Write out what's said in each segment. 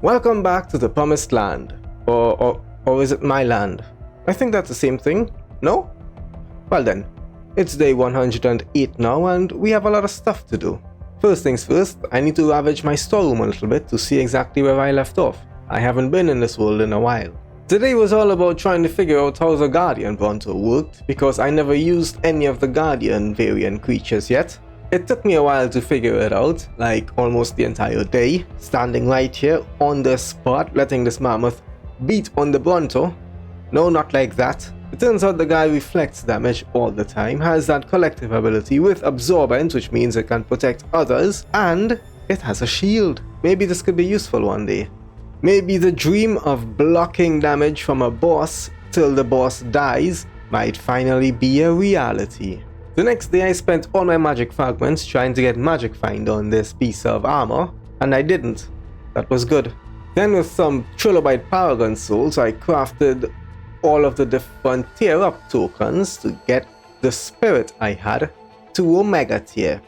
Welcome back to the Promised Land. Or is it my land? I think that's the same thing. No? Well then, it's day 108 now and we have a lot of stuff to do. First things first, I need to ravage my storeroom a little bit to see exactly where I left off. I haven't been in this world in a while. Today was all about trying to figure out how the Guardian Bronto worked because I never used any of the Guardian variant creatures yet. It took me a while to figure it out, like almost the entire day, standing right here on the spot letting this mammoth beat on the Bronto. No, not like that. It turns out the guy reflects damage all the time, has that collective ability with absorbent, which means it can protect others, and it has a shield. Maybe this could be useful one day. Maybe the dream of blocking damage from a boss till the boss dies might finally be a reality. The next day I spent all my magic fragments trying to get magic find on this piece of armor, and I didn't. That was good. Then with some trilobite paragon souls I crafted all of the different tier up tokens to get the spirit I had to Omega tier.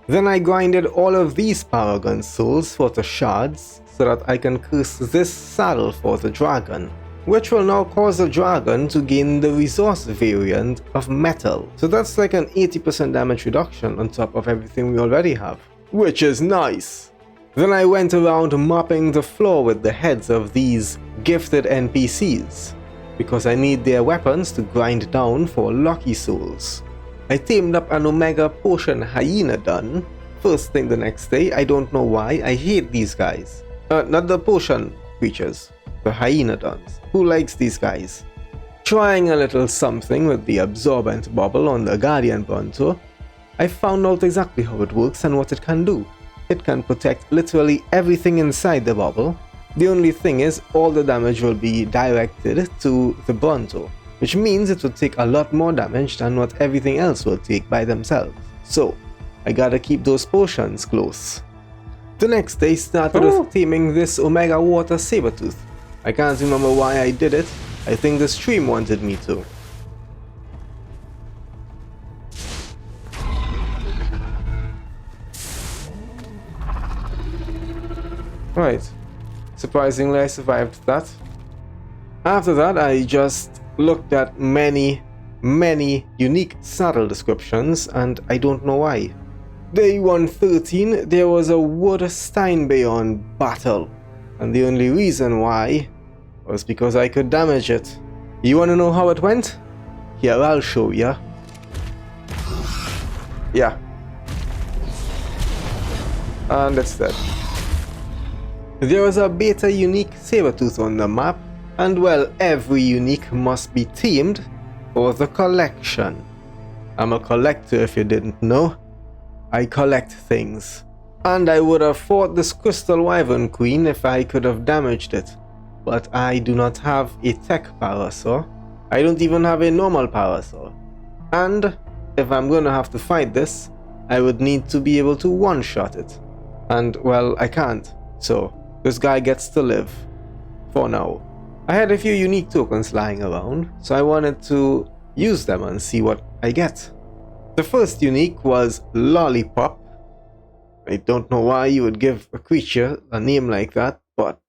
Then I grinded all of these paragon souls for the shards so that I can curse this saddle for the dragon, which will now cause the dragon to gain the resource variant of metal. So that's like an 80% damage reduction on top of everything we already have, which is nice. Then I went around mopping the floor with the heads of these gifted NPCs, because I need their weapons to grind down for lucky souls. I tamed up an Omega Potion Hyaenodon first thing the next day. I don't know why, I hate these guys. Not the potion creatures, the Hyaenodons. Who likes these guys? Trying a little something with the absorbent bubble on the Guardian Bronto, I found out exactly how it works and what it can do. It can protect literally everything inside the bubble. The only thing is, all the damage will be directed to the Bronto, which means it will take a lot more damage than what everything else will take by themselves. So, I gotta keep those potions close. The next day started with taming this Omega Water Sabertooth. I can't remember why I did it. I think the stream wanted me to. Right. Surprisingly, I survived that. After that, I just looked at many unique saddle descriptions, and I don't know why. Day 113, there was a wood Steinbeon battle, and the only reason why was because I could damage it. You wanna know how it went? Here, I'll show ya. Yeah. And that's that. There was a beta unique Sabertooth on the map, and well, every unique must be tamed for the collection. I'm a collector if you didn't know. I collect things. And I would have fought this Crystal Wyvern Queen if I could have damaged it. But I do not have a tech parasaur. I don't even have a normal parasaur. And if I'm gonna have to fight this, I would need to be able to one-shot it. And well, I can't. So this guy gets to live. For now. I had a few unique tokens lying around, so I wanted to use them and see what I get. The first unique was Lollipop. I don't know why you would give a creature a name like that, but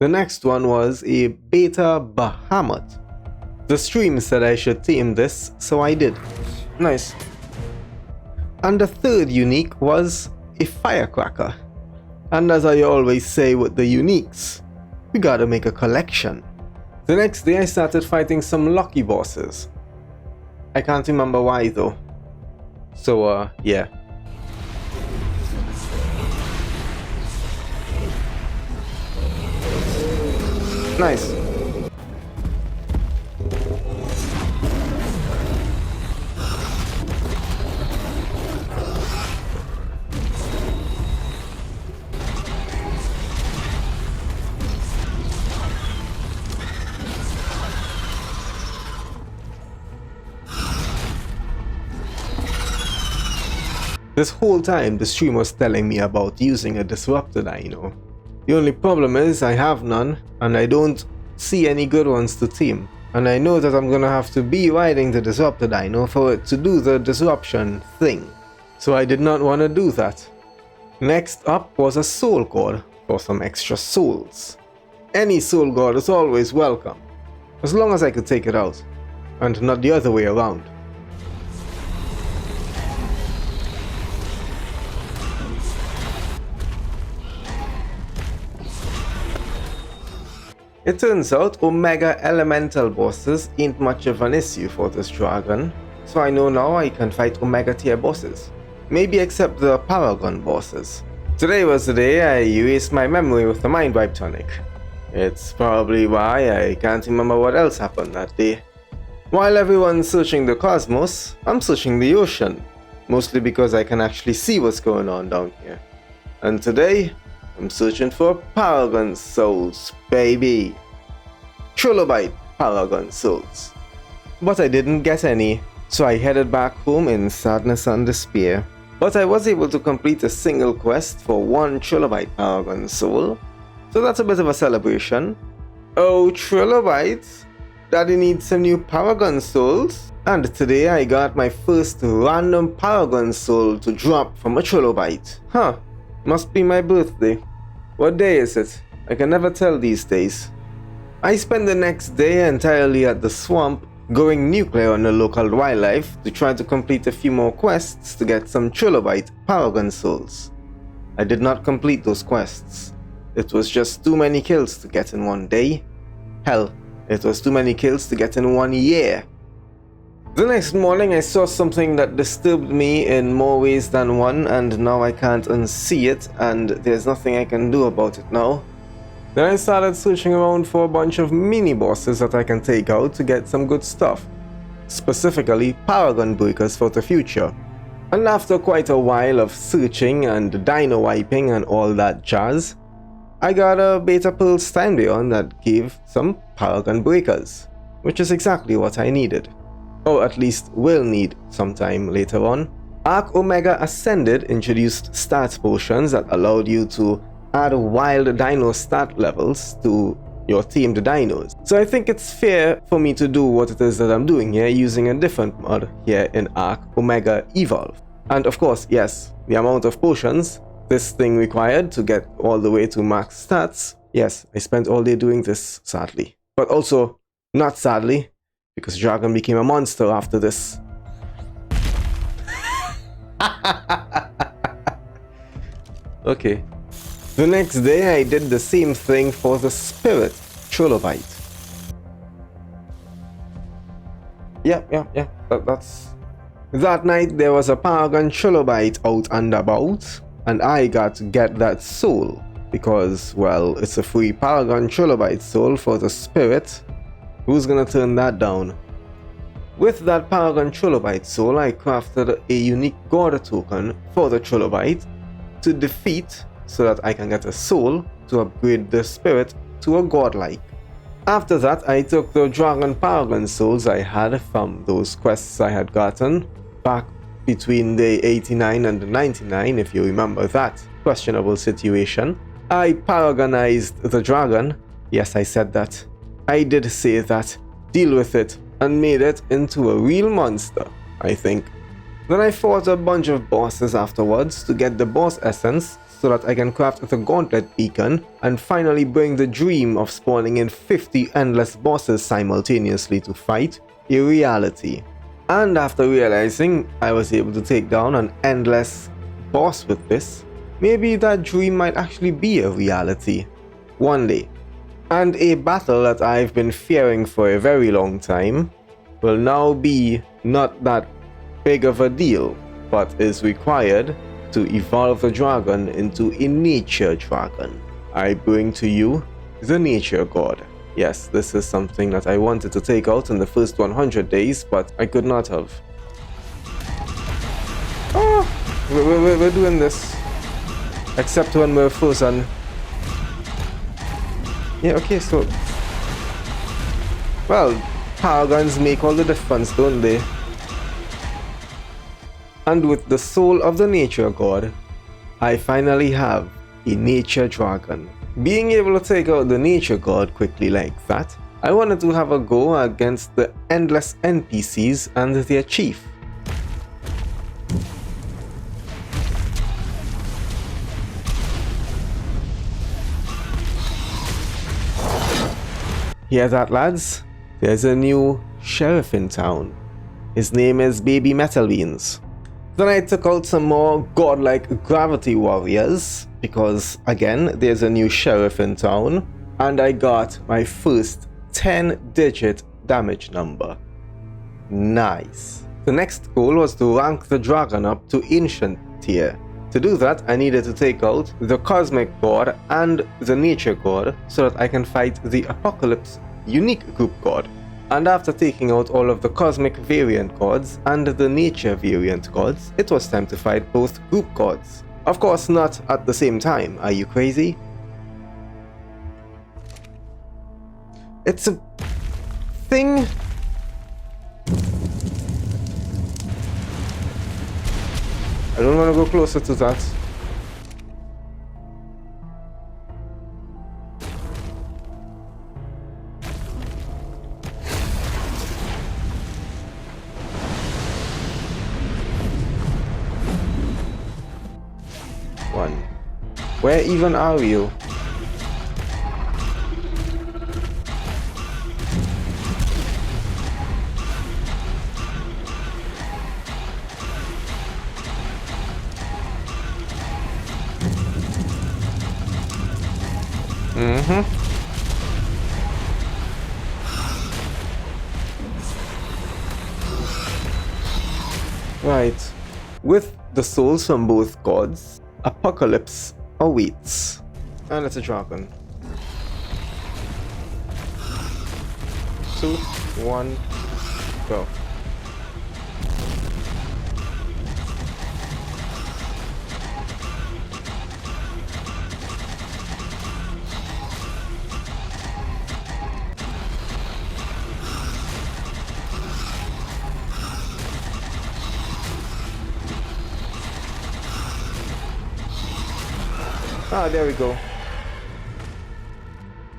the next one was a Beta Bahamut. The stream said I should tame this, so I did. Nice. And the third unique was a Firecracker. And as I always say with the uniques, we gotta make a collection. The next day I started fighting some lucky bosses. I can't remember why though. So yeah. Nice. This whole time the stream was telling me about using a disruptor dino. The only problem is I have none, and I don't see any good ones to tame. And I know that I'm gonna have to be riding the disruptor dino for it to do the disruption thing. So I did not want to do that. Next up was a soul cord. for some extra souls. Any soul god is always welcome, as long as I could take it out, and not the other way around. It turns out Omega Elemental bosses ain't much of an issue for this dragon, so I know now I can fight Omega tier bosses. Maybe except the Paragon bosses. Today was the day I erased my memory with the Mind Wipe tonic. It's probably why I can't remember what else happened that day. While everyone's searching the cosmos, I'm searching the ocean, mostly because I can actually see what's going on down here. And today, I'm searching for Paragon souls, baby. Trilobite Paragon souls. But I didn't get any, so I headed back home in sadness and despair. But I was able to complete a single quest for 1 Trilobite Paragon soul, so that's a bit of a celebration. Oh, Trilobites, Daddy needs some new Paragon souls. And today I got my first random Paragon soul to drop from a Trilobite. Huh, must be my birthday. What day is it? I can never tell these days. I spent the next day entirely at the swamp, going nuclear on the local wildlife to try to complete a few more quests to get some Trilobite Paragon souls. I did not complete those quests. It was just too many kills to get in one day. Hell, it was too many kills to get in 1 year. The next morning I saw something that disturbed me in more ways than one, and now I can't unsee it, and there's nothing I can do about it now. Then I started searching around for a bunch of mini bosses that I can take out to get some good stuff. Specifically Paragon breakers for the future. And after quite a while of searching and dino wiping and all that jazz, I got a Beta Pearl Steinbeon that gave some Paragon breakers, which is exactly what I needed. Or at least will need sometime later on. ARK Omega Ascended introduced stats potions that allowed you to add wild dino stat levels to your teamed dinos. So I think it's fair for me to do what it is that I'm doing here using a different mod here in ARK Omega Evolve. And of course, yes, the amount of potions this thing required to get all the way to max stats. Yes, I spent all day doing this, sadly. But also, not sadly, because Dragon became a monster after this. Okay. The next day I did the same thing for the Spirit Trilobite. Yeah. That's... That night there was a Paragon Trilobite out and about, and I got to get that soul, because, well, it's a free Paragon Trilobite soul for the Spirit. Who's gonna turn that down? With that Paragon Trilobite soul, I crafted a unique God token for the Trilobite to defeat so that I can get a soul to upgrade the Spirit to a godlike. After that, I took the Dragon Paragon souls I had from those quests I had gotten back between day 89 and 99, if you remember that questionable situation. I paragonized the dragon. Yes, I said that. I did say that. Deal with it, and made it into a real monster, I think. Then I fought a bunch of bosses afterwards to get the boss essence so that I can craft the gauntlet beacon and finally bring the dream of spawning in 50 endless bosses simultaneously to fight a reality. And after realizing I was able to take down an endless boss with this, maybe that dream might actually be a reality one day. And a battle that I've been fearing for a very long time will now be not that big of a deal, but is required to evolve the dragon into a nature dragon. I bring to you the nature god. Yes, this is something that I wanted to take out in the first 100 days, but I could not have. Oh, we're doing this. Except when we're frozen. Yeah, okay, so... Well, paragons make all the difference, don't they? And with the soul of the nature god, I finally have a nature dragon. Being able to take out the nature god quickly like that, I wanted to have a go against the endless NPCs and their chief. Hear that, lads? There's a new sheriff in town. His name is Baby Metal Beans. Then I took out some more godlike gravity warriors, because again, there's a new sheriff in town, and I got my first 10-digit damage number. Nice. The next goal was to rank the dragon up to ancient tier. To do that, I needed to take out the cosmic god and the nature god so that I can fight the apocalypse unique group god. And after taking out all of the cosmic variant gods and the nature variant gods, it was time to fight both group gods. Of course, not at the same time. Are you crazy? It's a thing. I don't want to go closer to that. One. Where even are you? Right. With the souls from both gods, apocalypse awaits. And it's a dragon. 2, 1, go. Ah, there we go.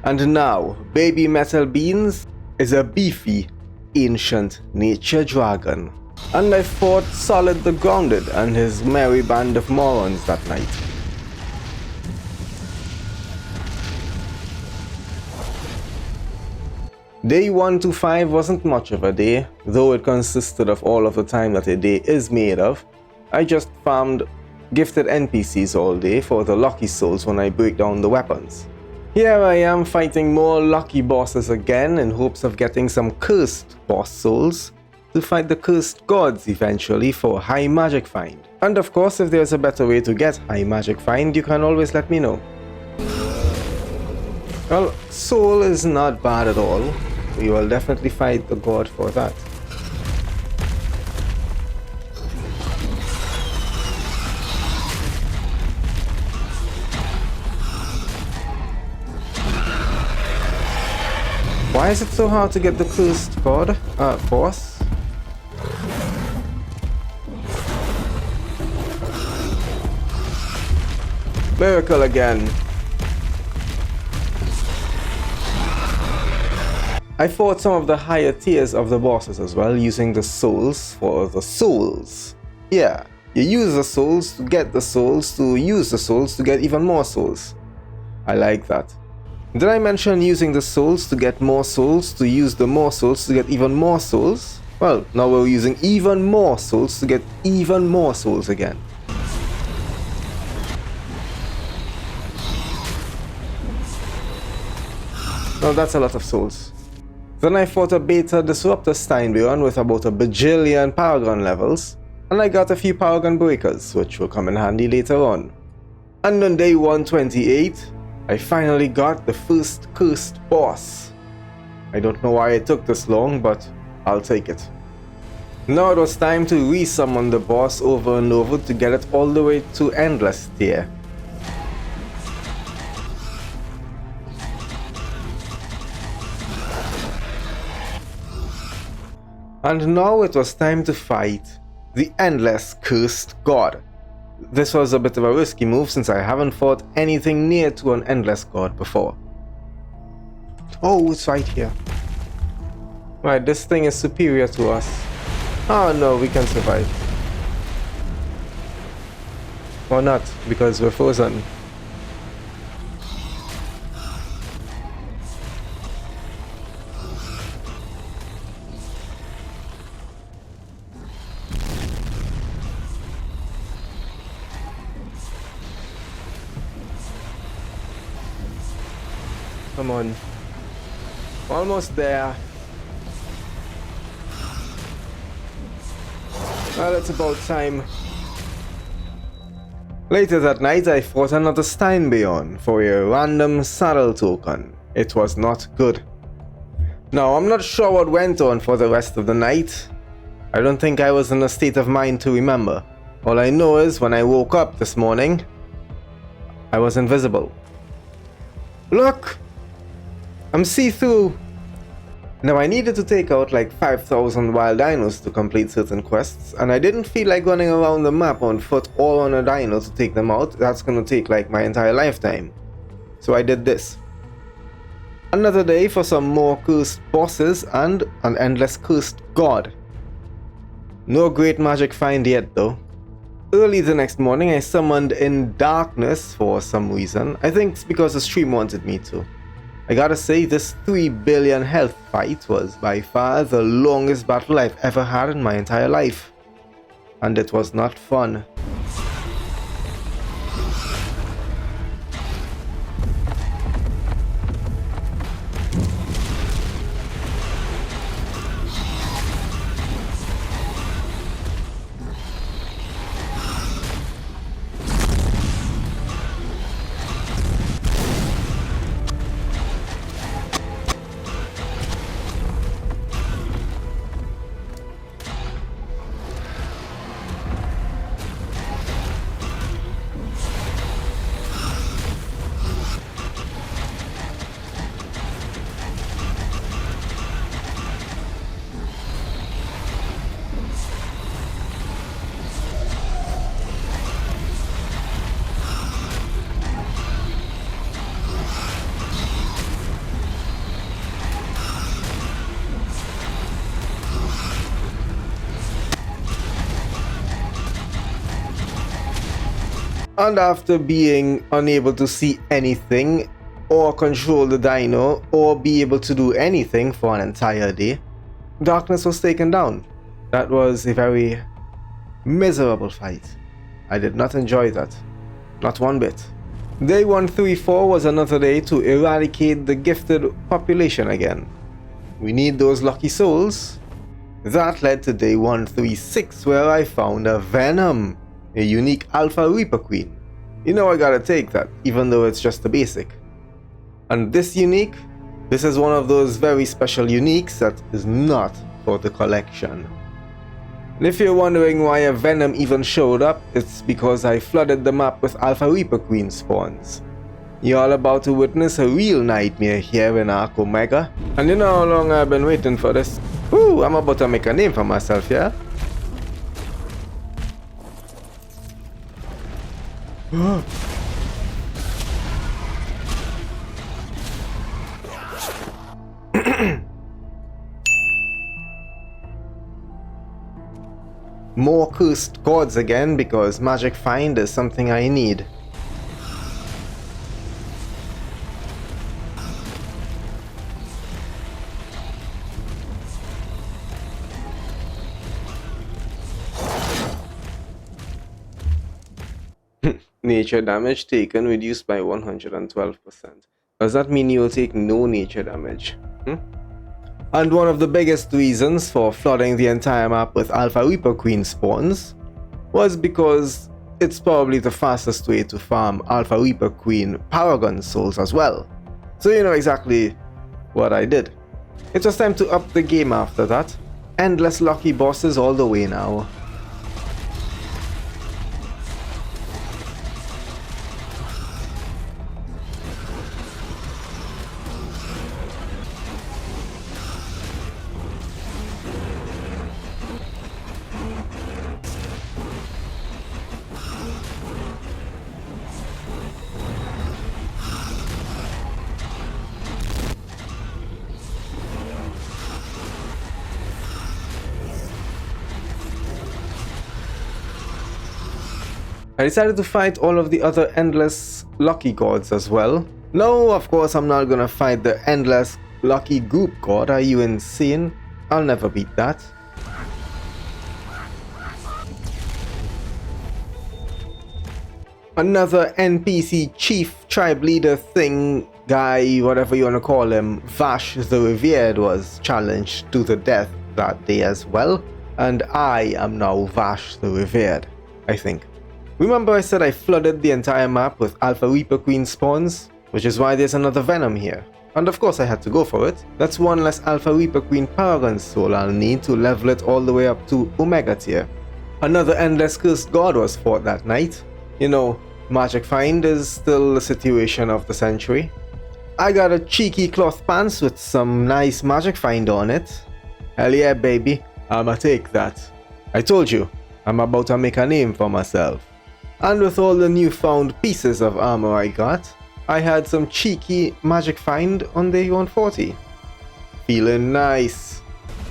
And now, Baby Metal Beans is a beefy, ancient nature dragon. And I fought Solid the Grounded and his merry band of morons that night. Day 1 to 5 wasn't much of a day, though it consisted of all of the time that a day is made of. I just farmed gifted NPCs all day for the lucky souls when I break down the weapons. Here I am fighting more lucky bosses again in hopes of getting some cursed boss souls to fight the cursed gods eventually for high magic find. And of course, if there's a better way to get high magic find, you can always let me know. Well, soul is not bad at all. We will definitely fight the god for that. Why is it so hard to get the cursed god, boss? Miracle again. I fought some of the higher tiers of the bosses as well, using the souls for the souls. Yeah, you use the souls to get the souls to use the souls to get even more souls. I like that. Did I mention using the souls to get more souls to use the more souls to get even more souls? Well, now we're using even more souls to get even more souls again. Now that's a lot of souls. Then I fought a beta disruptor Steinberon with about a bajillion Paragon levels, and I got a few Paragon breakers, which will come in handy later on. And on day 128, I finally got the first cursed boss. I don't know why it took this long, but I'll take it. Now it was time to resummon the boss over and over to get it all the way to endless tier. And now it was time to fight the endless cursed god. This was a bit of a risky move since I haven't fought anything near to an endless god before. Oh, it's right here. Right, this thing is superior to us. Oh no, we can survive. Or not, because we're frozen. Come on. Almost there. Well, it's about time. Later that night, I fought another Steinbeon for a random saddle token. It was not good. Now, I'm not sure what went on for the rest of the night. I don't think I was in a state of mind to remember. All I know is when I woke up this morning, I was invisible. Look! I'm see-through! Now I needed to take out like 5,000 wild dinos to complete certain quests, and I didn't feel like running around the map on foot or on a dino to take them out. That's gonna take like my entire lifetime. So I did this. Another day for some more cursed bosses and an endless cursed god. No great magic find yet though. Early the next morning I summoned in darkness for some reason. I think it's because the stream wanted me to. I gotta say, this 3 billion health fight was by far the longest battle I've ever had in my entire life. And it was not fun. And after being unable to see anything, or control the dino, or be able to do anything for an entire day, darkness was taken down. That was a very miserable fight. I did not enjoy that. Not one bit. Day 134 was another day to eradicate the gifted population again. We need those lucky souls. That led to day 136 where I found a Venom, a unique Alpha Reaper Queen. You know I gotta take that, even though it's just a basic. And this unique, this is one of those very special uniques that is not for the collection. And if you're wondering why a Venom even showed up, it's because I flooded the map with Alpha Reaper Queen spawns. You're all about to witness a real nightmare here in ARK Omega. And you know how long I've been waiting for this? Woo, I'm about to make a name for myself, yeah? More cursed gods again because magic find is something I need. Nature damage taken reduced by 112%. Does that mean you'll take no nature damage? And one of the biggest reasons for flooding the entire map with Alpha Reaper Queen spawns was because it's probably the fastest way to farm Alpha Reaper Queen Paragon souls as well. So you know exactly what I did. It was time to up the game after that. Endless lucky bosses all the way now. I decided to fight all of the other endless lucky gods as well. No, of course I'm not gonna fight the endless lucky goop god, are you insane? I'll never beat that. Another NPC chief tribe leader thing guy, whatever you want to call him, Vash the Revered, was challenged to the death that day as well, and I am now Vash the Revered, I think. Remember I said I flooded the entire map with Alpha Reaper Queen spawns, which is why there's another Venom here. And of course I had to go for it. That's one less Alpha Reaper Queen Paragon Soul I'll need to level it all the way up to Omega tier. Another Endless Cursed God was fought that night. You know, Magic Find is still the situation of the century. I got a cheeky cloth pants with some nice Magic Find on it. Hell yeah baby, I'ma take that. I told you, I'm about to make a name for myself. And with all the newfound pieces of armor I got, I had some cheeky Magic Find on day 140. Feeling nice.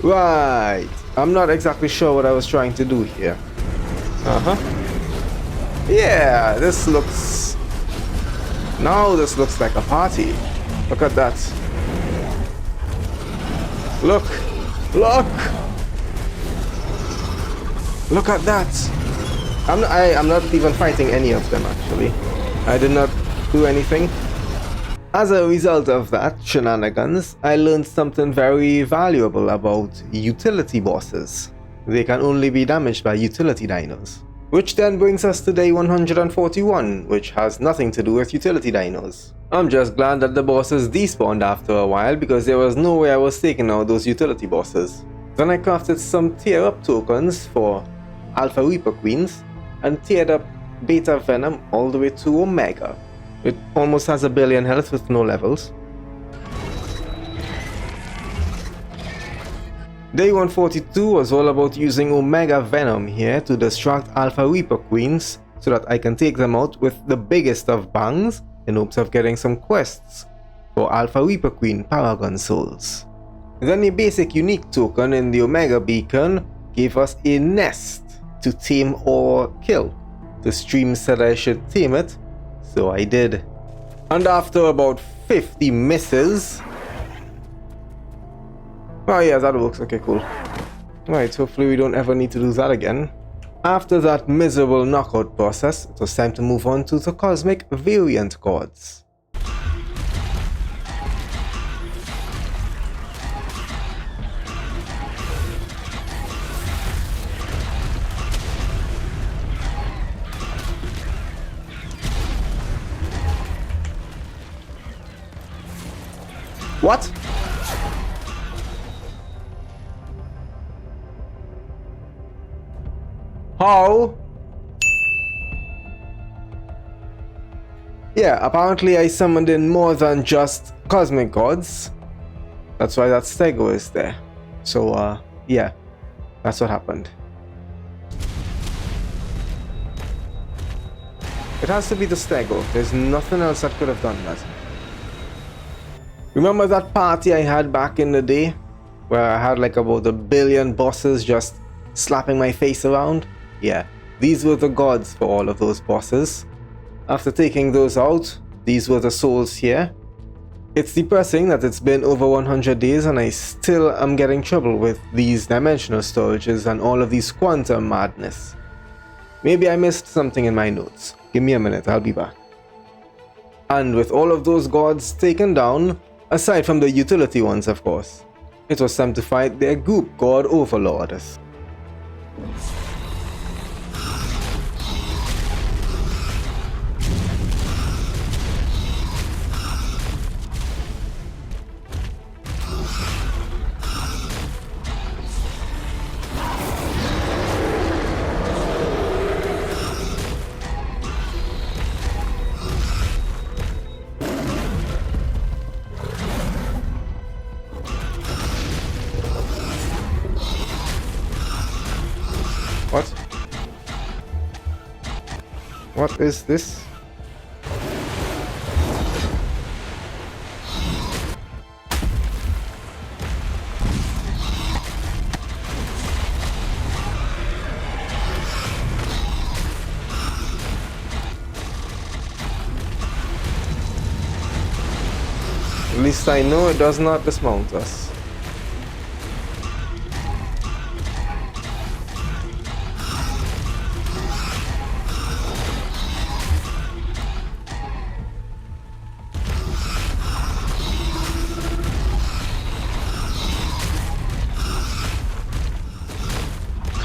Right, I'm not exactly sure what I was trying to do here. Yeah, this looks... Now this looks like a party. Look at that. Look! Look! Look at that! I'm not even fighting any of them actually. I did not do anything. As a result of that shenanigans, I learned something very valuable about utility bosses. They can only be damaged by utility dinos. Which then brings us to day 141, which has nothing to do with utility dinos. I'm just glad that the bosses despawned after a while because there was no way I was taking out those utility bosses. Then I crafted some tier up tokens for Alpha Reaper Queens and tiered up Beta Venom all the way to Omega. It almost has a billion health with no levels. Day 142 was all about using Omega Venom here to distract Alpha Reaper Queens so that I can take them out with the biggest of bangs in hopes of getting some quests for Alpha Reaper Queen Paragon Souls. Then a basic unique token in the Omega Beacon gave us a nest to tame or kill. The stream said I should tame it, so I did. And after about 50 misses... Oh yeah, that works. Okay, cool. Right, hopefully we don't ever need to do that again. After that miserable knockout process, it was time to move on to the cosmic variant gods. What? How? Yeah, apparently I summoned in more than just cosmic gods. That's why that stego is there. So, yeah, that's what happened. It has to be the stego. There's nothing else that could have done that. Remember that party I had back in the day? Where I had like about 1 billion bosses just slapping my face around? Yeah, these were the gods for all of those bosses. After taking those out, these were the souls here. It's depressing that it's been over 100 days and I still am getting trouble with these dimensional storages and all of these quantum madness. Maybe I missed something in my notes. Give me a minute, I'll be back. And with all of those gods taken down, aside from the utility ones of course, it was time to fight their group god overlord. What is this? At least I know it does not dismount us.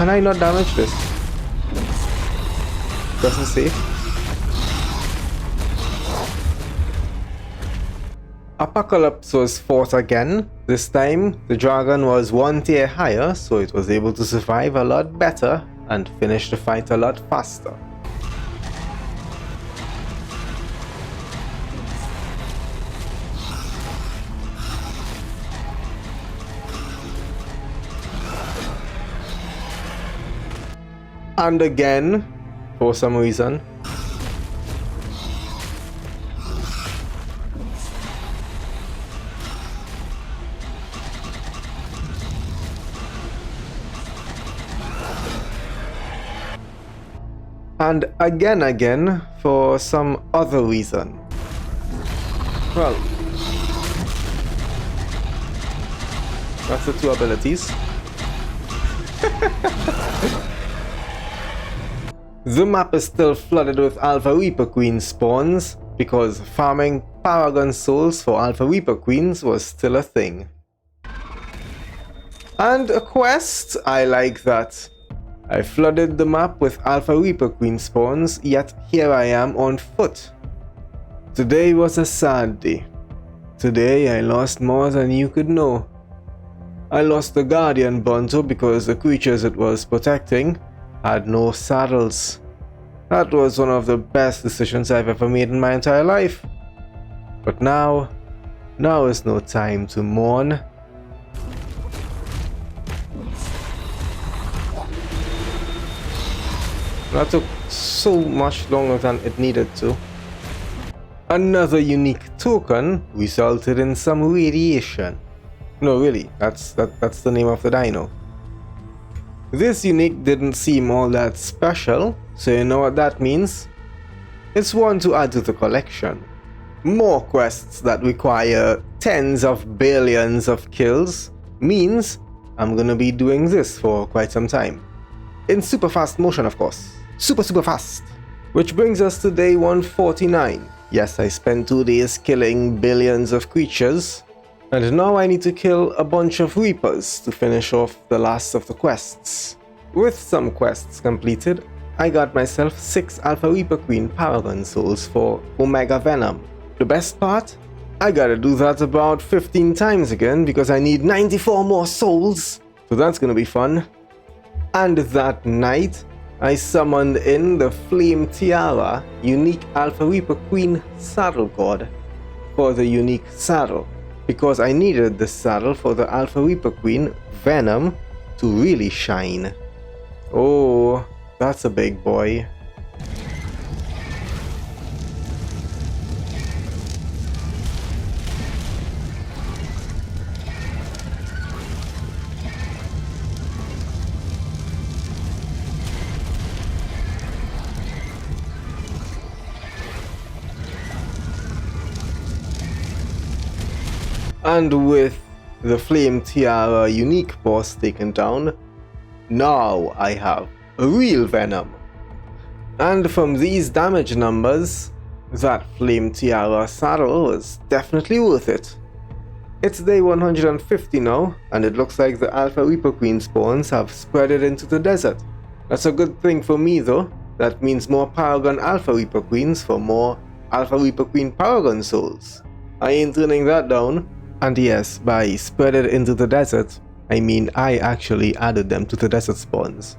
Can I not damage this? Pressing safe. Apocalypse was fought again. This time, the dragon was one tier higher, so it was able to survive a lot better and finish the fight a lot faster. And again, for some reason, and again for some other reason. Well, that's the two abilities. The map is still flooded with Alpha Reaper Queen spawns because farming Paragon souls for Alpha Reaper Queens was still a thing. And a quest, I like that. I flooded the map with Alpha Reaper Queen spawns, yet here I am on foot. Today was a sad day. Today I lost more than you could know. I lost the Guardian Bronto because the creatures it was protecting had no saddles. That was one of the best decisions I've ever made in my entire life. But now is no time to mourn. That took so much longer than it needed to. Another unique token resulted in some radiation. No, really, that's the name of the dino. This unique didn't seem all that special, so you know what that means? It's one to add to the collection. More quests that require tens of billions of kills means I'm gonna be doing this for quite some time. In super fast motion, of course. Super fast. Which brings us to day 149. Yes, I spent 2 days killing billions of creatures, and now I need to kill a bunch of Reapers to finish off the last of the quests. With some quests completed, I got myself 6 Alpha Reaper Queen Paragon souls for Omega Venom. The best part? I gotta do that about 15 times again because I need 94 more souls, so that's gonna be fun. And that night, I summoned in the Flame Tiara unique Alpha Reaper Queen saddle cord for the unique saddle, because I needed the saddle for the Alpha Reaper Queen Venom to really shine. Oh, that's a big boy. And with the Flame Tiara unique boss taken down, now I have a real Venom. And from these damage numbers, that Flame Tiara saddle was definitely worth it. It's day 150 now, and it looks like the Alpha Reaper Queen spawns have spreaded into the desert. That's a good thing for me though. That means more Paragon Alpha Reaper Queens for more Alpha Reaper Queen Paragon souls. I ain't turning that down. And yes, by spread it into the desert, I mean I actually added them to the desert spawns.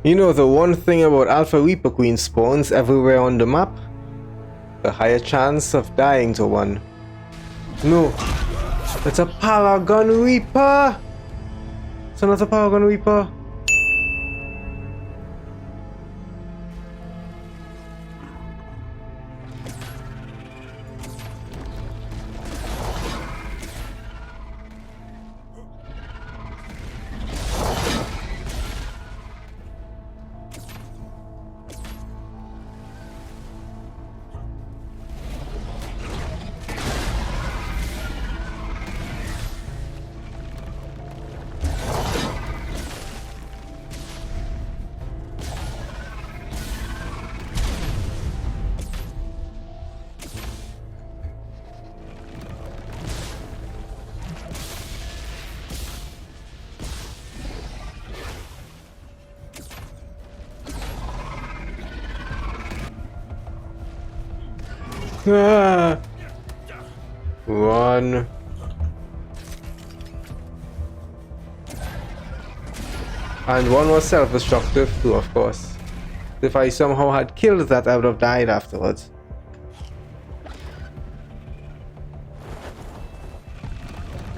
You know the one thing about Alpha Reaper Queen spawns everywhere on the map? The higher chance of dying to one. No, it's a Paragon Reaper! It's another Paragon Reaper. Ah. Run. And one was self-destructive too, of course. If I somehow had killed that, I would have died afterwards.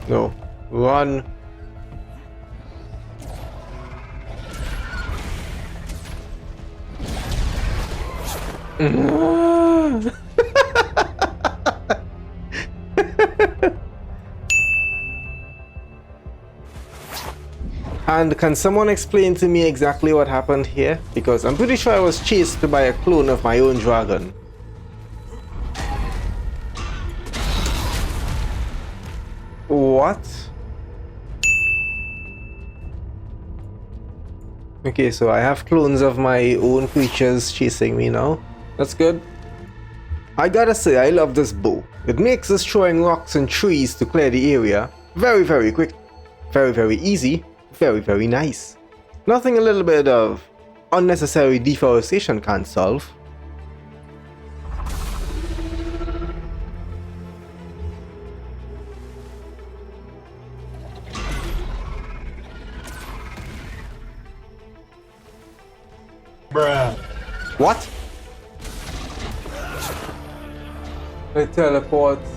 No. Run. And can someone explain to me exactly what happened here? Because I'm pretty sure I was chased by a clone of my own dragon. What? Okay, so I have clones of my own creatures chasing me now. That's good. I gotta say, I love this bow. It makes destroying rocks and trees to clear the area very, very quick. Very, very easy. Very, very nice. Nothing a little bit of unnecessary deforestation can't solve. Bruh. What? It teleports.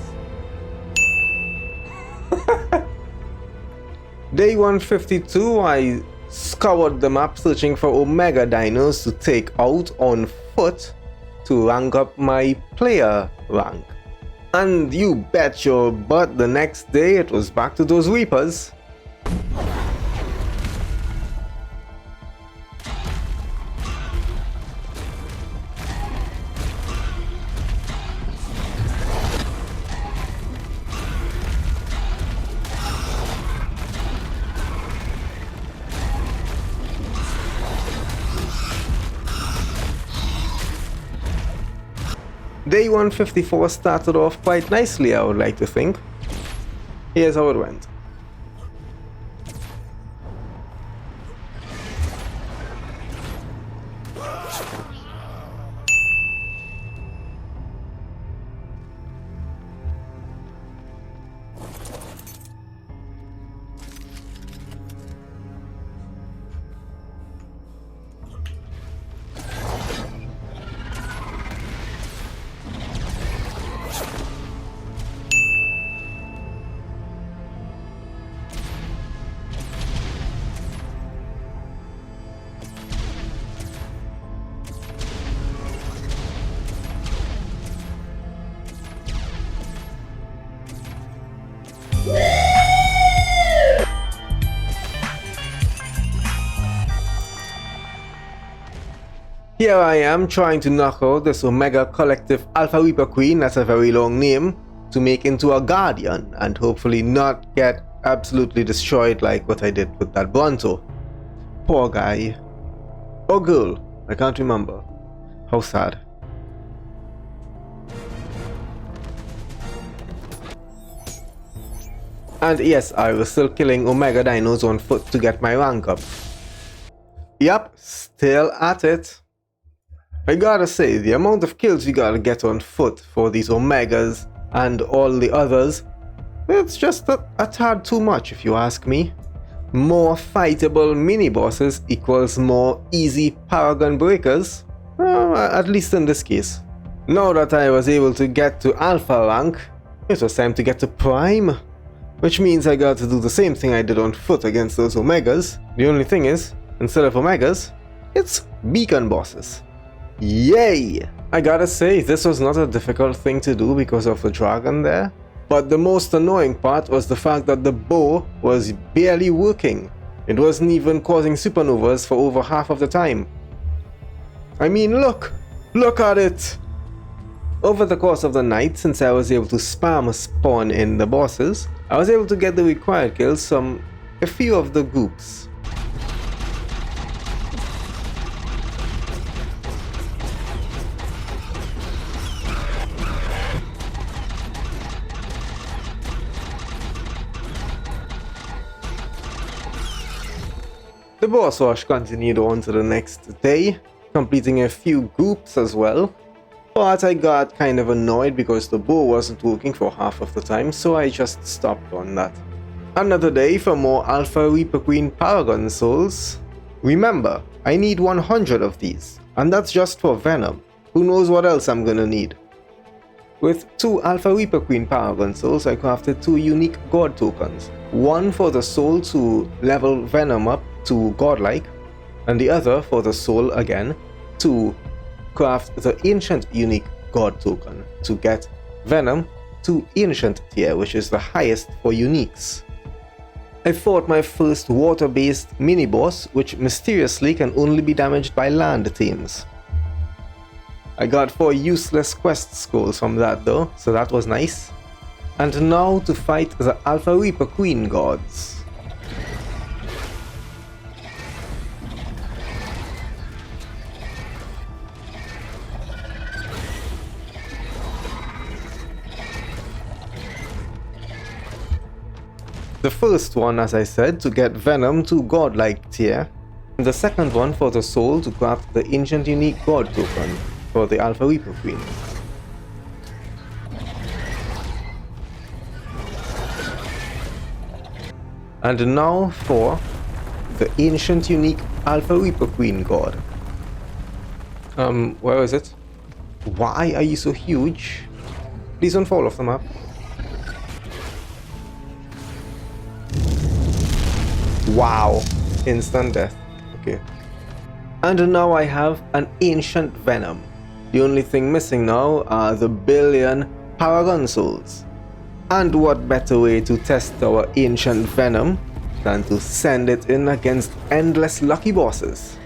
Day 152, I scoured the map searching for Omega dinos to take out on foot to rank up my player rank. And you bet your butt the next day it was back to those Reapers. Day 154 started off quite nicely, I would like to think. Here's how it went. Here I am trying to knock out this Omega Collective Alpha Reaper Queen, that's a very long name, to make into a Guardian and hopefully not get absolutely destroyed like what I did with that Bronto. Poor guy. Or girl, I can't remember. How sad. And yes, I was still killing Omega dinos on foot to get my rank up. Yep, still at it. I gotta say, the amount of kills we gotta get on foot for these Omegas and all the others, it's just a tad too much if you ask me. More fightable mini-bosses equals more easy Paragon breakers, at least in this case. Now that I was able to get to Alpha rank, it was time to get to Prime, which means I got to do the same thing I did on foot against those Omegas. The only thing is, instead of Omegas, it's Beacon bosses. Yay! I gotta say, this was not a difficult thing to do because of the dragon there, but the most annoying part was the fact that the bow was barely working. It wasn't even causing supernovas for over half of the time. I mean, look at it! Over the course of the night, since I was able to spam spawn in the bosses, I was able to get the required kills from a few of the groups. The boss rush continued on to the next day, completing a few groups as well. But I got kind of annoyed because the bow wasn't working for half of the time, so I just stopped on that. Another day for more Alpha Reaper Queen Paragon Souls. Remember, I need 100 of these, and that's just for Venom. Who knows what else I'm gonna need. With 2 Alpha Reaper Queen Paragon Souls, I crafted 2 unique God tokens. One for the soul to level Venom up to godlike, and the other for the soul again to craft the Ancient unique God token to get Venom to Ancient tier, which is the highest for uniques. I fought my first water-based mini-boss, which mysteriously can only be damaged by land teams. I got 4 useless quest scrolls from that though, so that was nice. And now to fight the Alpha Reaper Queen gods. The first one, as I said, to get Venom to godlike tier, and the second one for the soul to craft the Ancient unique God token for the Alpha Reaper Queen. And now for the Ancient unique Alpha Reaper Queen God. Where is it? Why are you so huge? Please don't fall off the map. Wow, instant death. Okay. And now I have an Ancient Venom. The only thing missing now are the billion Paragon Souls. And what better way to test our Ancient Venom than to send it in against endless lucky bosses.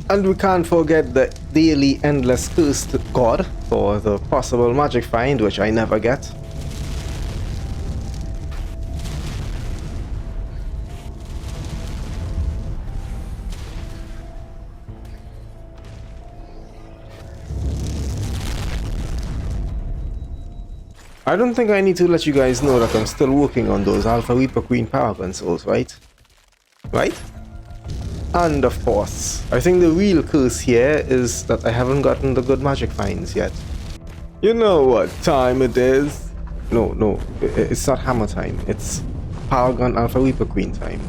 And we can't forget the daily endless cursed god for the possible magic find, which I never get. I don't think I need to let you guys know that I'm still working on those Alpha Reaper Queen Paragon Souls, right? Right? And of course, I think the real curse here is that I haven't gotten the good magic finds yet. You know what time it is? No, it's not hammer time, it's Paragon Alpha Reaper Queen time.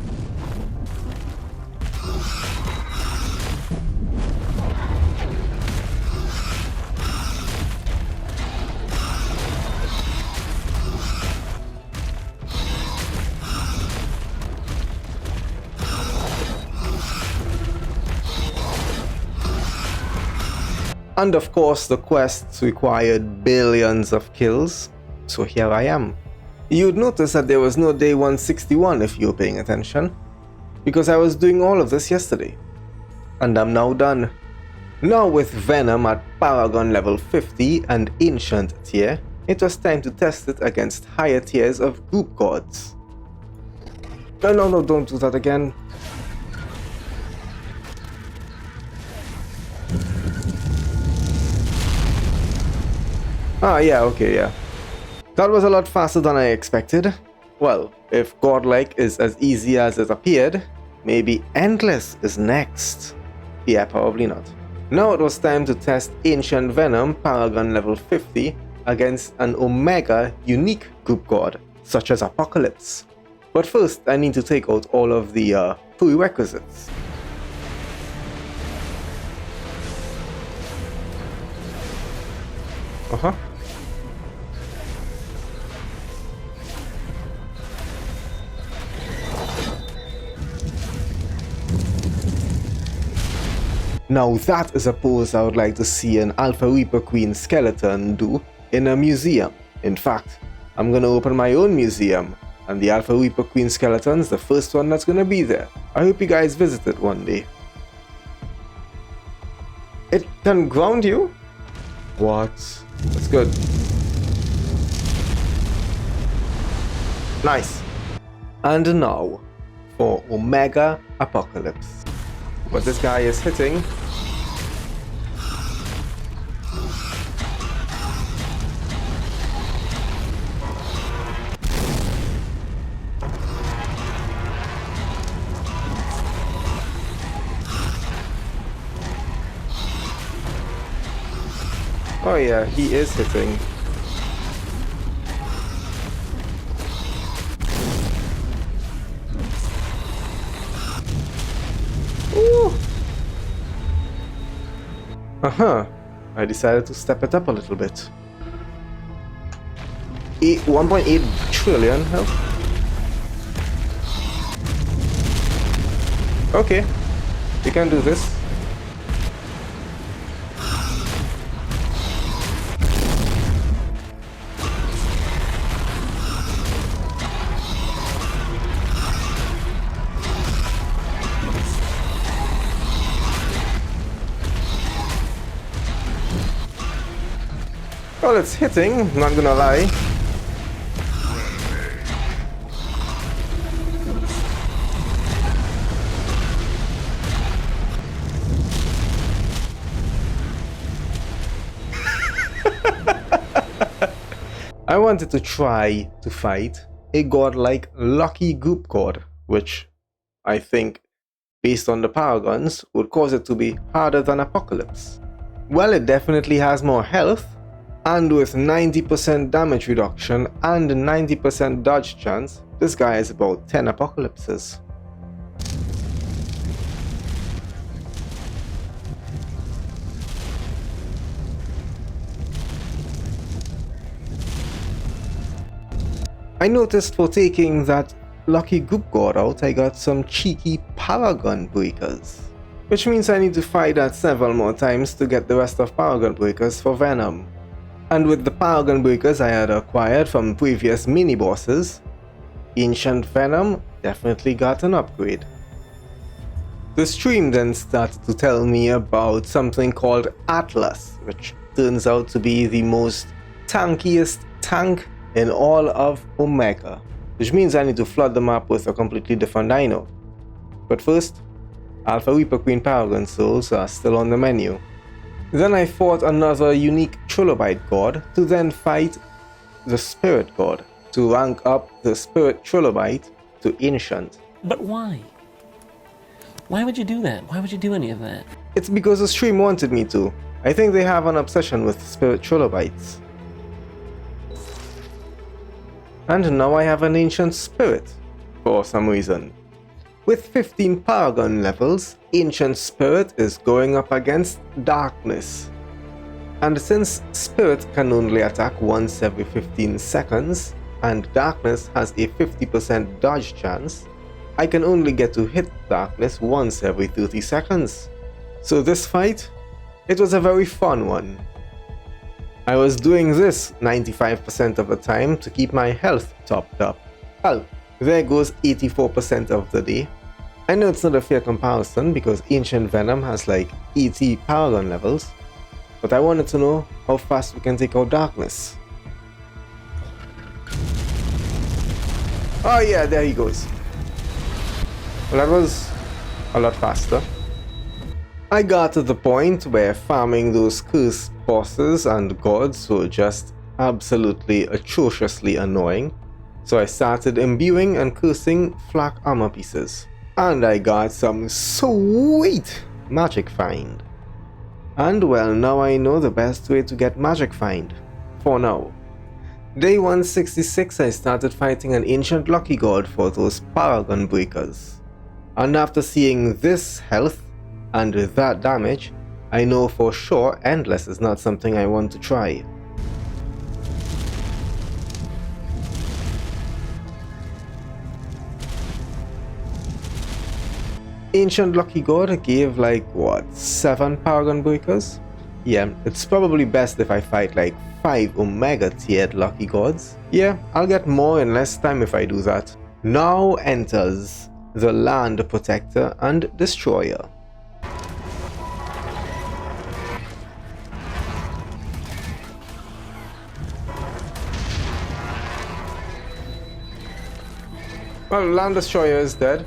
And of course the quests required billions of kills, so here I am. You'd notice that there was no day 161 if you were paying attention, because I was doing all of this yesterday. And I'm now done. Now with Venom at Paragon level 50 and Ancient tier, it was time to test it against higher tiers of group gods. No, don't do that again. Ah, yeah, okay, yeah. That was a lot faster than I expected. Well, if godlike is as easy as it appeared, maybe endless is next. Yeah, probably not. Now it was time to test Ancient Venom Paragon level 50 against an Omega unique group god, such as Apocalypse. But first, I need to take out all of the prerequisites. Now that is a pose I would like to see an Alpha Reaper Queen skeleton do in a museum. In fact, I'm gonna open my own museum, and the Alpha Reaper Queen skeleton's the first one that's gonna be there. I hope you guys visit it one day. It can ground you? What? That's good. Nice. And now, for Omega Apocalypse. What this guy is hitting. Oh yeah, he is hitting. Ooh. I decided to step it up a little bit. 1.8 trillion health. Okay, we can do this. Well, it's hitting, not gonna lie. I wanted to try to fight a god like Lucky Goop God, which I think, based on the power guns, would cause it to be harder than Apocalypse. Well, it definitely has more health, and with 90% damage reduction and 90% dodge chance, this guy is about 10 Apocalypses. I noticed for taking that Lucky Goop God out, I got some cheeky Paragon Breakers, which means I need to fight that several more times to get the rest of Paragon Breakers for Venom. And with the Paragon Breakers I had acquired from previous mini-bosses, Ancient Venom definitely got an upgrade. The stream then started to tell me about something called Atlas, which turns out to be the most tankiest tank in all of Omega, which means I need to flood the map with a completely different dino. But first, Alpha Reaper Queen Paragon Souls are still on the menu. Then I fought another unique Trilobite god to then fight the Spirit god to rank up the Spirit Trilobite to Ancient. But why? Why would you do that? Why would you do any of that? It's because the stream wanted me to. I think they have an obsession with Spirit Trilobites. And now I have an Ancient Spirit, for some reason. With 15 Paragon levels, Ancient Spirit is going up against Darkness. And since Spirit can only attack once every 15 seconds, and Darkness has a 50% dodge chance, I can only get to hit Darkness once every 30 seconds. So this fight, it was a very fun one. I was doing this 95% of the time to keep my health topped up. Well, there goes 84% of the day. I know it's not a fair comparison because Ancient Venom has like 80 Paragon levels, but I wanted to know how fast we can take out Darkness. Oh yeah, there he goes. Well, that was a lot faster. I got to the point where farming those cursed bosses and gods were just absolutely atrociously annoying, so I started imbuing and cursing flak armor pieces. And I got some sweet magic find. And well, now I know the best way to get magic find. For now. Day 166 I started fighting an ancient lucky god for those Paragon Breakers. And after seeing this health and that damage, I know for sure Endless is not something I want to try. Ancient Lucky God gave like what, 7 Paragon Breakers? Yeah, it's probably best if I fight like 5 Omega tiered Lucky Gods. Yeah, I'll get more in less time if I do that. Now enters the Land Protector and Destroyer. Well, Land Destroyer is dead.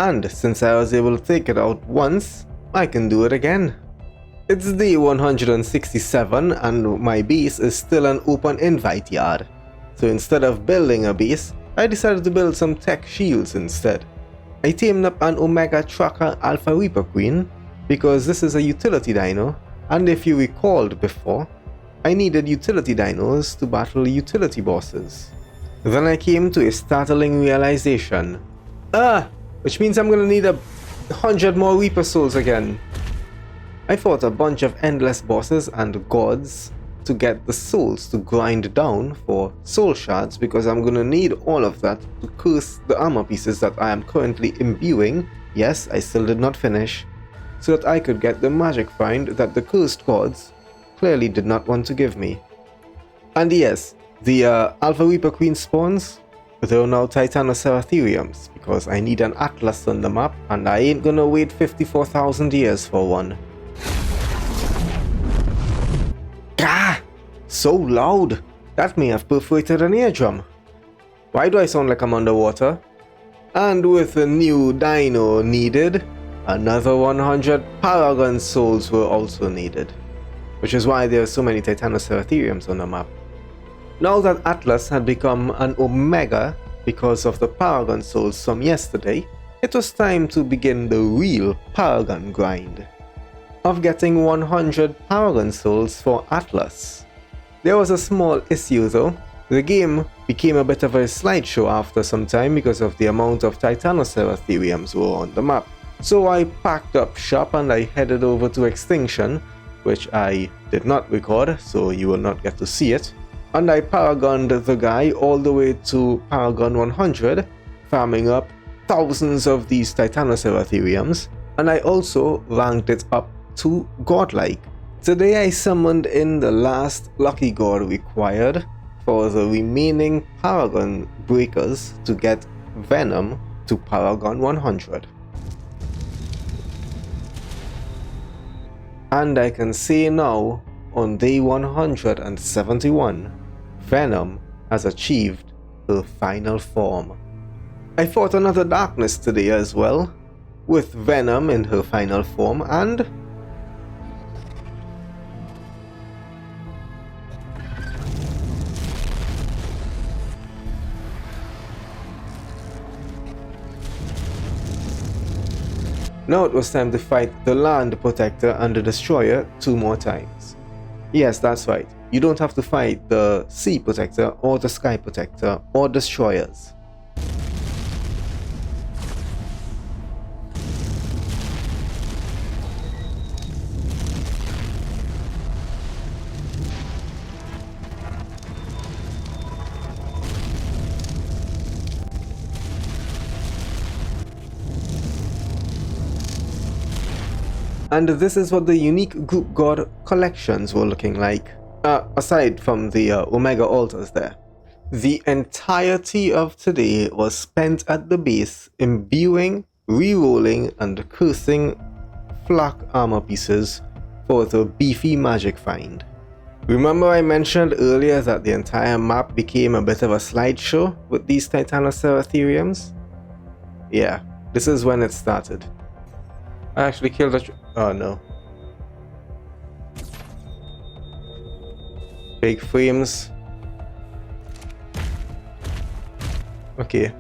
And since I was able to take it out once, I can do it again. It's day 167 and my base is still an open invite yard. So instead of building a base, I decided to build some tech shields instead. I tamed up an Omega Tracker Alpha Reaper Queen because this is a utility dino, and if you recalled before, I needed utility dinos to battle utility bosses. Then I came to a startling realization. Which means I'm gonna need 100 more Reaper Souls again. I fought a bunch of endless bosses and gods to get the souls to grind down for soul shards because I'm gonna need all of that to curse the armor pieces that I am currently imbuing. Yes, I still did not finish, so that I could get the magic find that the cursed gods clearly did not want to give me. And yes, the Alpha Reaper Queen spawns, they're now Titanoceratotheriums because I need an atlas on the map and I ain't gonna wait 54,000 years for one. Gah! So loud! That may have perforated an eardrum. Why do I sound like I'm underwater? And with a new dino needed, another 100 Paragon souls were also needed, which is why there are so many Titanoceratotheriums on the map. Now that Atlas had become an Omega because of the Paragon souls from yesterday, it was time to begin the real Paragon grind of getting 100 Paragon souls for Atlas. There was a small issue though. The game became a bit of a slideshow after some time because of the amount of Titanoceratotheriums were on the map. So I packed up shop and I headed over to Extinction, which I did not record, so you will not get to see it. And I paragoned the guy all the way to Paragon 100, farming up thousands of these Titanoceratotheriums, and I also ranked it up to godlike. Today I summoned in the last lucky god required for the remaining Paragon breakers to get Venom to Paragon 100. And I can say now, on day 171, Venom has achieved her final form. I fought another darkness today as well, with Venom in her final form, and now it was time to fight the Land Protector and the Destroyer 2 more times. Yes, that's right. You don't have to fight the Sea Protector or the Sky Protector or Destroyers. And this is what the unique group god collections were looking like, aside from the Omega altars there. The entirety of today was spent at the base imbuing, re-rolling and cursing flak armor pieces for the beefy magic find. Remember I mentioned earlier that the entire map became a bit of a slideshow with these Titanoceratotheriums? Yeah, this is when it started. I actually killed a oh no. Big frames. Okay.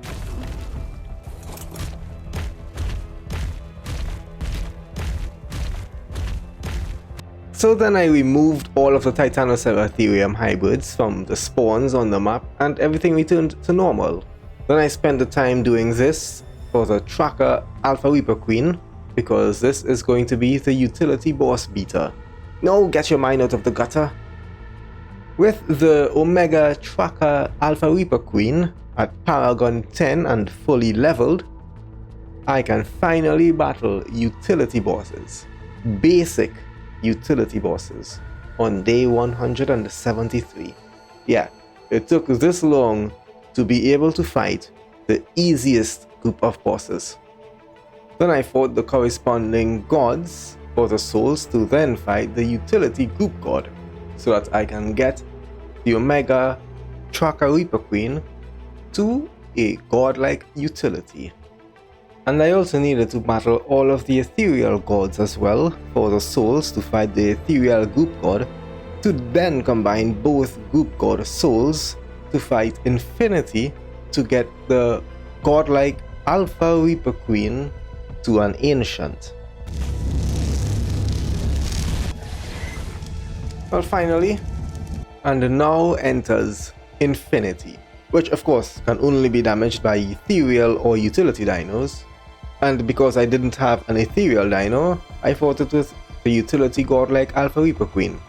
So then I removed all of the Titanoceratotherium hybrids from the spawns on the map and everything returned to normal. Then I spent the time doing this for the Tracker Alpha Reaper Queen, because this is going to be the utility boss beater. No, get your mind out of the gutter. With the Omega Tracker Alpha Reaper Queen at Paragon 10 and fully leveled, I can finally battle utility bosses, basic utility bosses, on day 173. Yeah, it took this long to be able to fight the easiest group of bosses. Then I fought the corresponding gods for the souls to then fight the utility group god, so that I can get the Omega Tracker Reaper Queen to a godlike utility. And I also needed to battle all of the ethereal gods as well for the souls to fight the ethereal group god, to then combine both group god souls to fight infinity to get the godlike Alpha Reaper Queen to an ancient. Well, finally, and now enters infinity, which of course can only be damaged by ethereal or utility dinos, and because I didn't have an ethereal dino, I fought it with the utility godlike Alpha Reaper Queen.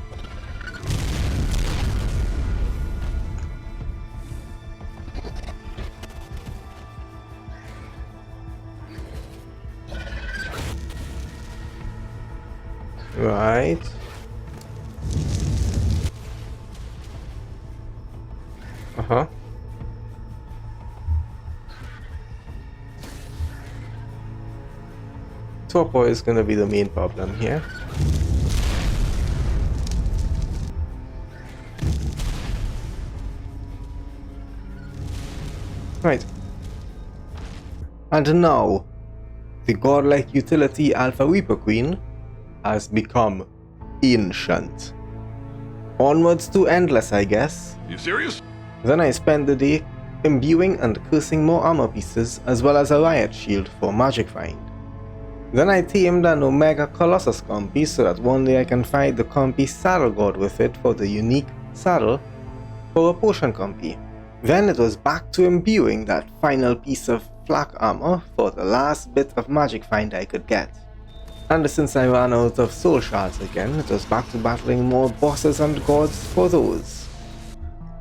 Right. Uh-huh. Torpor is gonna be the main problem here. Right. And now, the godlike utility Alpha Reaper Queen has become ancient. Onwards to endless, I guess. You serious? Then I spent the day imbuing and cursing more armor pieces as well as a riot shield for magic find. Then I tamed an Omega Colossus compy so that one day I can fight the compy saddle god with it for the unique saddle for a potion compy. Then it was back to imbuing that final piece of flak armor for the last bit of magic find I could get. And since I ran out of soul shards again, it was back to battling more bosses and gods for those.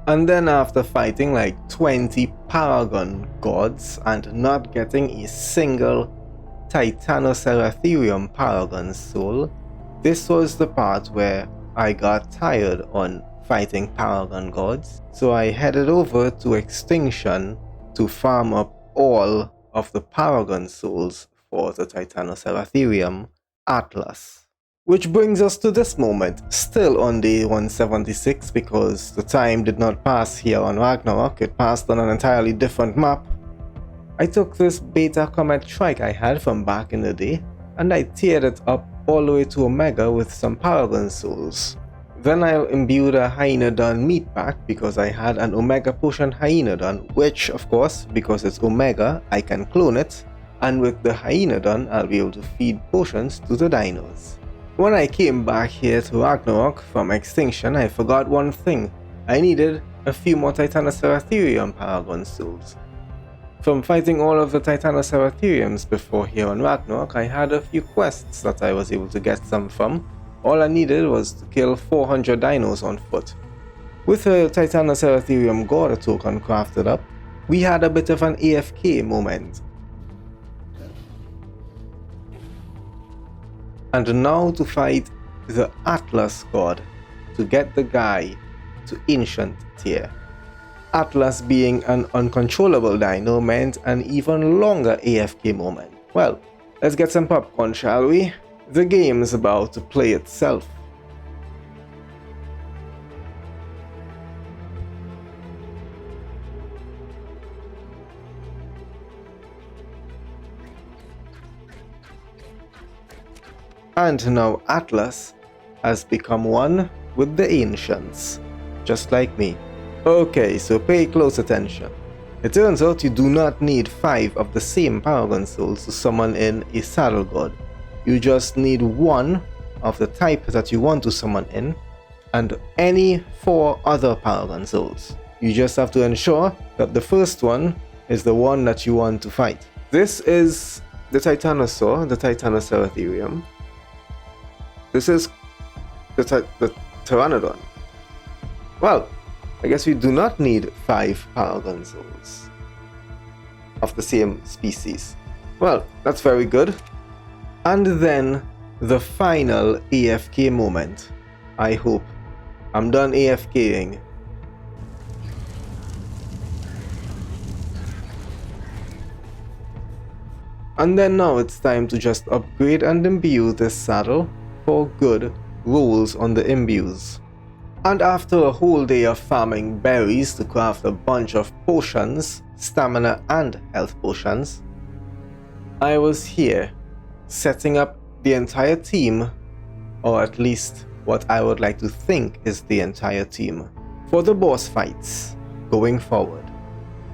And then after fighting like 20 Paragon gods and not getting a single Titanoseratherium Paragon soul, this was the part where I got tired on fighting Paragon gods, so I headed over to Extinction to farm up all of the Paragon souls for the Titanoseratherium Atlas. Which brings us to this moment, still on day 176 because the time did not pass here on Ragnarok, it passed on an entirely different map. I took this Beta Comet trike I had from back in the day and I tiered it up all the way to Omega with some Paragon souls. Then I imbued a Hyaenodon meat pack because I had an Omega potion Hyaenodon, which of course, because it's Omega, I can clone it, and with the Hyaenodon I'll be able to feed potions to the dinos. When I came back here to Ragnarok from Extinction, I forgot one thing. I needed a few more Titanoseratherium Paragon souls. From fighting all of the Titanoseratheriums before here on Ragnarok, I had a few quests that I was able to get some from. All I needed was to kill 400 dinos on foot. With a Titanoseratherium God token crafted up, we had a bit of an AFK moment. And now to fight the Atlas God to get the guy to Ancient tier. Atlas being an uncontrollable dino meant an even longer AFK moment. Well, let's get some popcorn, shall we? The game's about to play itself. And now Atlas has become one with the Ancients, just like me. Okay, so pay close attention. It turns out you do not need 5 of the same Paragon souls to summon in a Saddle God. You just need 1 of the type that you want to summon in, and any 4 other Paragon souls. You just have to ensure that the first one is the one that you want to fight. This is the Titanosaur, the Titanoseratherium. This is the Pteranodon. Well, I guess we do not need 5 Paragon souls of the same species. Well, that's very good. And then the final AFK moment. I hope. I'm done AFKing. And then now it's time to just upgrade and imbue this saddle for good rolls on the imbues. And after a whole day of farming berries to craft a bunch of potions, stamina and health potions, I was here, setting up the entire team, or at least what I would like to think is the entire team, for the boss fights going forward.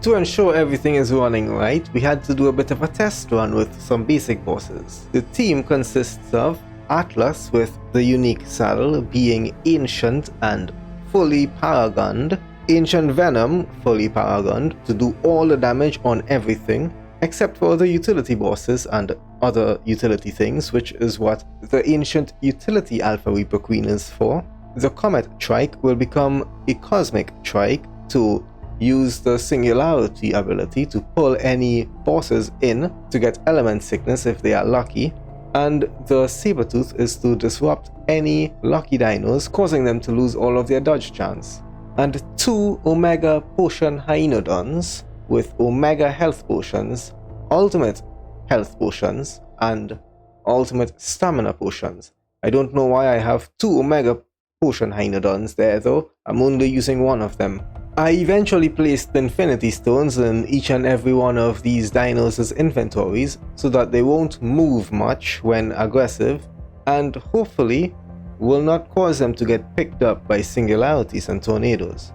To ensure everything is running right, we had to do a bit of a test run with some basic bosses. The team consists of Atlas with the unique saddle being ancient and fully paragoned, Ancient Venom fully paragoned to do all the damage on everything, except for the utility bosses and other utility things, which is what the Ancient Utility Alpha Reaper Queen is for. The Comet Trike will become a Cosmic Trike to use the Singularity ability to pull any bosses in to get element sickness if they are lucky, and the Sabertooth is to disrupt any lucky dinos, causing them to lose all of their dodge chance. And 2 Omega Potion Hyaenodons with Omega Health Potions, Ultimate Health Potions, and Ultimate Stamina Potions. I don't know why I have 2 Omega Potion Hyaenodons there though, I'm only using one of them. I eventually placed Infinity Stones in each and every one of these dinos' inventories so that they won't move much when aggressive, and hopefully will not cause them to get picked up by singularities and tornadoes.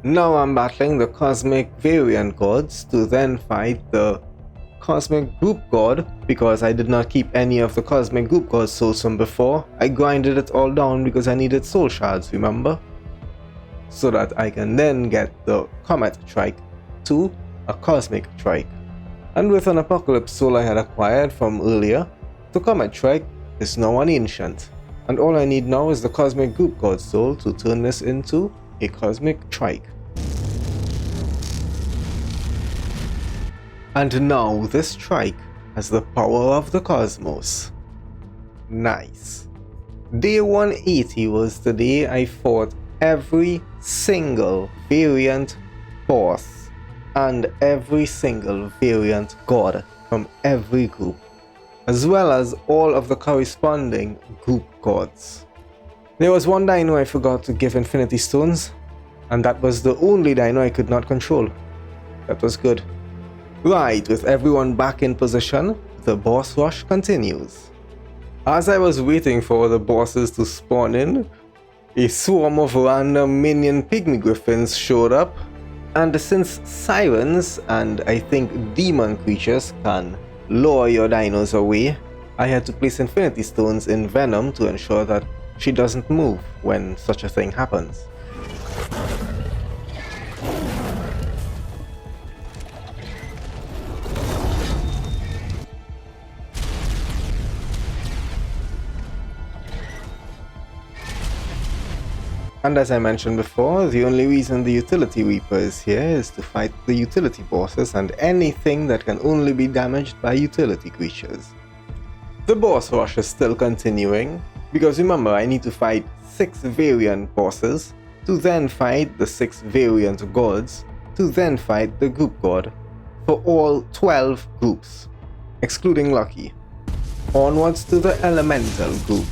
Now I'm battling the Cosmic Variant Gods to then fight the Cosmic Group God, because I did not keep any of the Cosmic Group God souls from before. I grinded it all down because I needed soul shards, remember? So that I can then get the Comet Trike to a Cosmic Trike. And with an Apocalypse soul I had acquired from earlier, the Comet Trike is now an Ancient. And all I need now is the Cosmic Group God soul to turn this into a Cosmic Trike. And now this trike has the power of the cosmos. Nice. Day 180 was the day I fought every single variant boss and every single variant god from every group, as well as all of the corresponding group gods. There was one dino I forgot to give Infinity Stones, and that was the only dino I could not control. That was good. Right, with everyone back in position, the boss rush continues. As I was waiting for the bosses to spawn in, a swarm of random minion pygmy griffins showed up, and since sirens and I think demon creatures can lure your dinos away, I had to place Infinity Stones in Venom to ensure that she doesn't move when such a thing happens. And as I mentioned before, the only reason the Utility Reaper is here is to fight the utility bosses and anything that can only be damaged by utility creatures. The boss rush is still continuing, because remember I need to fight 6 variant bosses, to then fight the 6 variant gods, to then fight the group god, for all 12 groups, excluding Lucky. Onwards to the elemental group.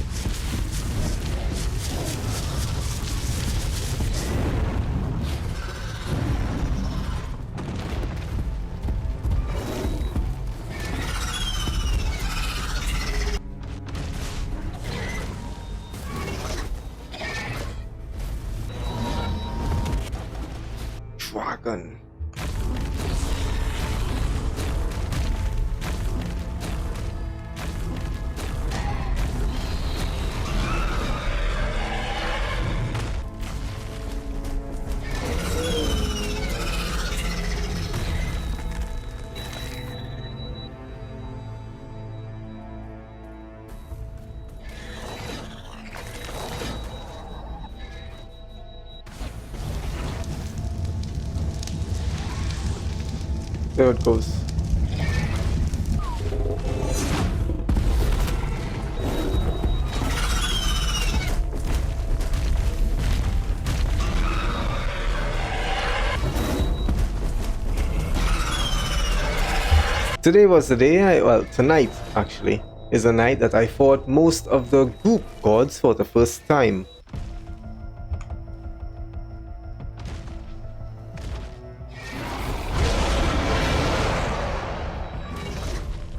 Dragon. There it goes. Today was the day tonight actually, is the night that I fought most of the group gods for the first time.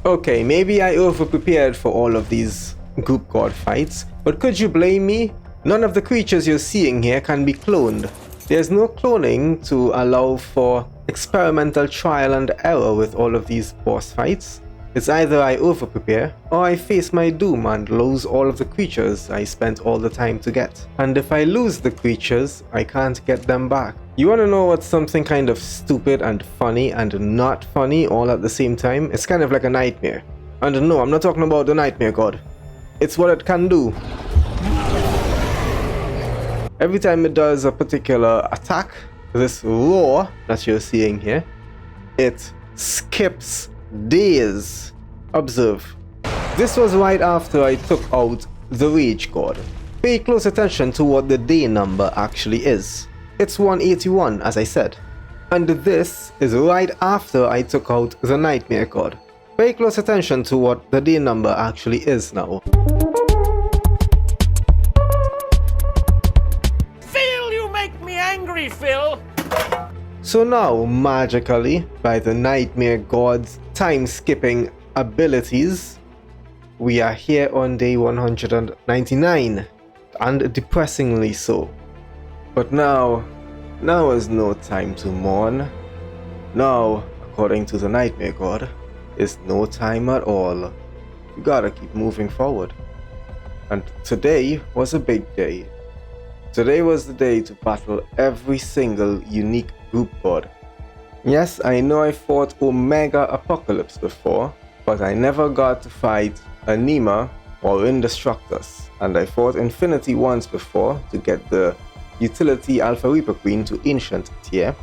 Okay, maybe I over-prepared for all of these group god fights, but could you blame me? None of the creatures you're seeing here can be cloned. There's no cloning to allow for experimental trial and error with all of these boss fights. It's either I over-prepare, or I face my doom and lose all of the creatures I spent all the time to get. And if I lose the creatures, I can't get them back. You wanna know what's something kind of stupid and funny and not funny all at the same time? It's kind of like a nightmare. And no, I'm not talking about the nightmare god. It's what it can do. Every time it does a particular attack, this roar that you're seeing here, it skips days. Observe. This was right after I took out the Rage God. Pay close attention to what the day number actually is. It's 181, as I said. And this is right after I took out the Nightmare God. Pay close attention to what the day number actually is now. Phil, you make me angry, Phil! So now, magically, by the Nightmare God's time-skipping abilities, we are here on day 199, and depressingly so. But now is no time to mourn. Now, according to the Nightmare God, is no time at all. You gotta keep moving forward. And today was a big day. Today was the day to battle every single unique group god. Yes, I know I fought Omega Apocalypse before, but I never got to fight Anima or Indestructus, and I fought Infinity once before to get the utility Alpha Reaper Queen to Ancient tier.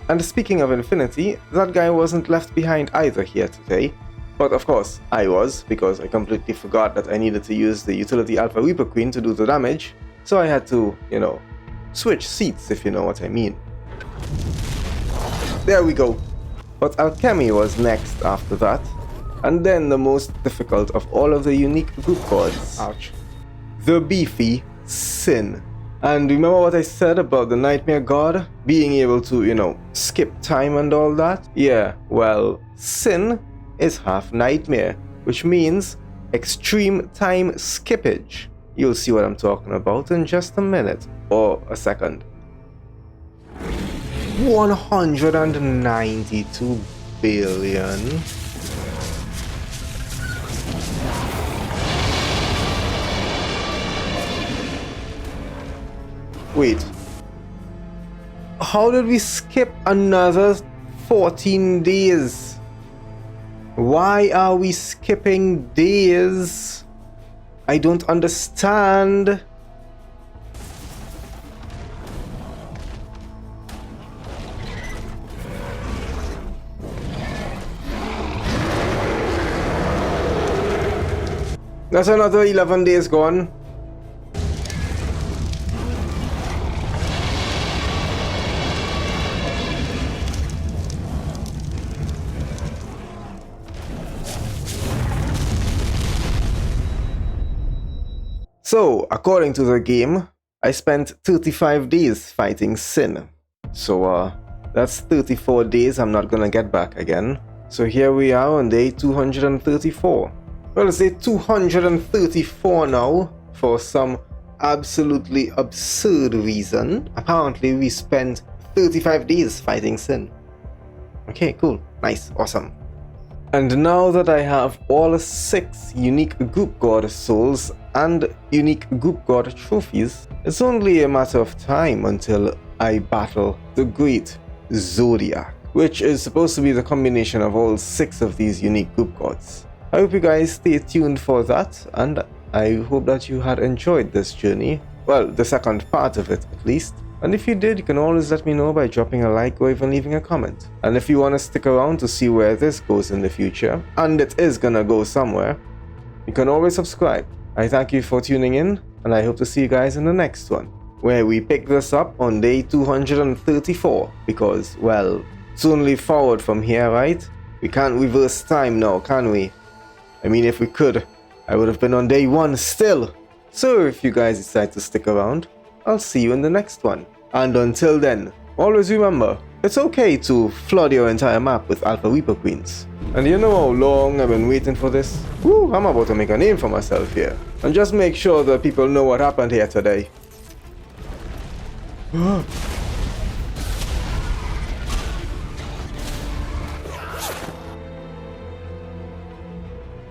And speaking of Infinity, that guy wasn't left behind either here today, but of course I was, because I completely forgot that I needed to use the utility Alpha Reaper Queen to do the damage, so I had to, switch seats, if you know what I mean. There we go. But Alchemy was next after that, and then the most difficult of all of the unique group gods. Ouch. The beefy Sin. And remember what I said about the Nightmare God being able to, skip time and all that? Yeah, well, Sin is half Nightmare, which means extreme time skippage. You'll see what I'm talking about in just a minute, or a second. 192 billion. Wait. How did we skip another 14 days? Why are we skipping days? I don't understand. That's another 11 days gone. So, according to the game, I spent 35 days fighting Sin. So, that's 34 days I'm not gonna get back again. So here we are on day 234. Well, it's day 234 now, for some absolutely absurd reason. Apparently we spent 35 days fighting Sin. Okay, cool, nice, awesome. And now that I have all 6 unique group god souls and unique group god trophies, it's only a matter of time until I battle the Great Zodiac, which is supposed to be the combination of all 6 of these unique group gods. I hope you guys stay tuned for that, and I hope that you had enjoyed this journey. Well, the second part of it at least. And if you did, you can always let me know by dropping a like or even leaving a comment. And if you want to stick around to see where this goes in the future, and it is gonna go somewhere, you can always subscribe. I thank you for tuning in, and I hope to see you guys in the next one, where we pick this up on day 234, because, well, it's only forward from here, right? We can't reverse time now, can we? I mean, if we could, I would have been on day 1 still. So if you guys decide to stick around, I'll see you in the next one. And until then, always remember, It's okay to flood your entire map with Alpha Reaper Queens. And you know how long I've been waiting for this? Woo, I'm about to make a name for myself here. And just make sure that people know what happened here today.